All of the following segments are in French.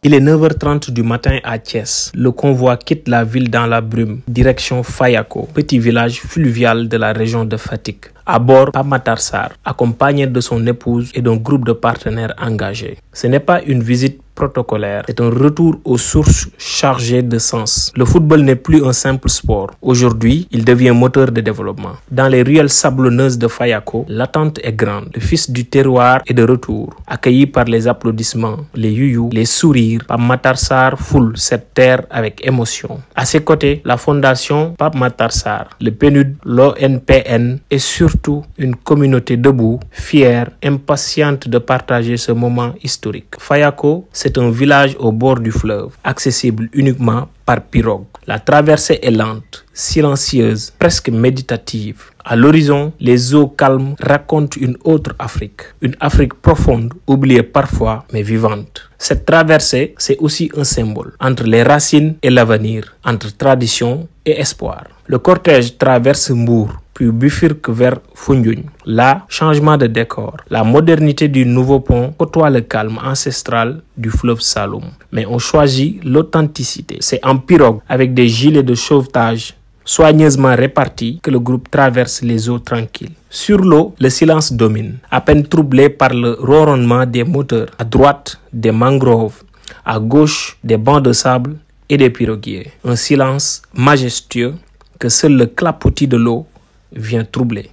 Il est 9h30 du matin à Thiès. Le convoi quitte la ville dans la brume, direction Fayako, petit village fluvial de la région de Fatick. À bord, Pape Matar Sarr, accompagné de son épouse et d'un groupe de partenaires engagés. Ce n'est pas une visite protocolaire, c'est un retour aux sources chargées de sens. Le football n'est plus un simple sport. Aujourd'hui, il devient moteur de développement. Dans les ruelles sablonneuses de Fayako, l'attente est grande. Le fils du terroir est de retour. Accueilli par les applaudissements, les youyous, les sourires, Pape Matar Sarr foule cette terre avec émotion. À ses côtés, la fondation Pape Matar Sarr, le PNUD, l'ONPN et surtout une communauté debout, fière, impatiente de partager ce moment historique. Fayako, c'est un village au bord du fleuve, accessible uniquement par pirogue. La traversée est lente, silencieuse, presque méditative. À l'horizon, les eaux calmes racontent une autre Afrique. Une Afrique profonde, oubliée parfois, mais vivante. Cette traversée, c'est aussi un symbole entre les racines et l'avenir, entre tradition et espoir. Le cortège traverse Mbour, puis bifurque vers Foundiougne. Là, changement de décor. La modernité du nouveau pont côtoie le calme ancestral du fleuve Saloum. Mais on choisit l'authenticité. C'est en pirogue, avec des gilets de sauvetage soigneusement répartis, que le groupe traverse les eaux tranquilles. Sur l'eau, le silence domine, à peine troublé par le ronronnement des moteurs. À droite, des mangroves. À gauche, des bancs de sable et des piroguiers. Un silence majestueux que seul le clapotis de l'eau vient troubler.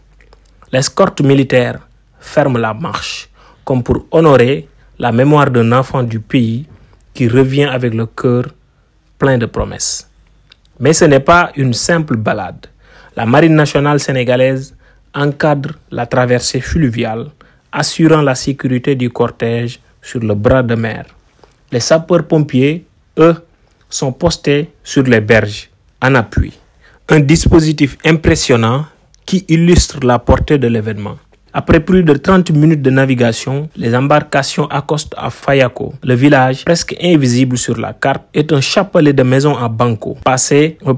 L'escorte militaire ferme la marche, comme pour honorer la mémoire d'un enfant du pays qui revient avec le cœur plein de promesses. Mais ce n'est pas une simple balade. La Marine nationale sénégalaise encadre la traversée fluviale, assurant la sécurité du cortège sur le bras de mer. Les sapeurs-pompiers, eux, sont postés sur les berges, en appui. Un dispositif impressionnant qui illustre la portée de l'événement. Après plus de 30 minutes de navigation, les embarcations accostent à Fayako. Le village, presque invisible sur la carte, est un chapelet de maisons en banco.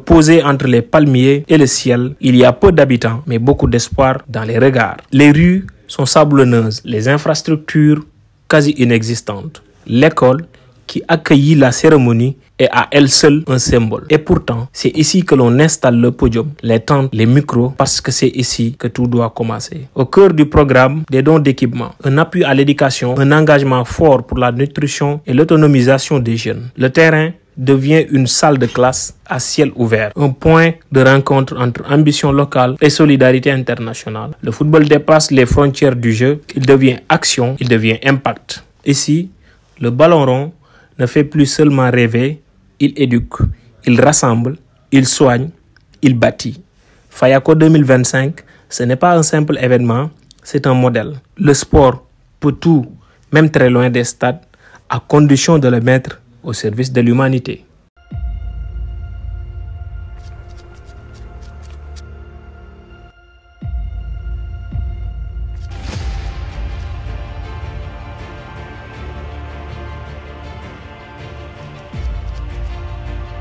Posé entre les palmiers et le ciel, il y a peu d'habitants, mais beaucoup d'espoir dans les regards. Les rues sont sablonneuses, les infrastructures quasi inexistantes. L'école, qui accueillit la cérémonie, est à elle seule un symbole. Et pourtant, c'est ici que l'on installe le podium, les tentes, les micros, parce que c'est ici que tout doit commencer. Au cœur du programme, des dons d'équipement, un appui à l'éducation, un engagement fort pour la nutrition et l'autonomisation des jeunes. Le terrain devient une salle de classe à ciel ouvert, un point de rencontre entre ambition locale et solidarité internationale. Le football dépasse les frontières du jeu, il devient action, il devient impact. Ici, le ballon rond ne fait plus seulement rêver, il éduque, il rassemble, il soigne, il bâtit. Fayako 2025, ce n'est pas un simple événement, c'est un modèle. Le sport peut tout, même très loin des stades, à condition de le mettre au service de l'humanité.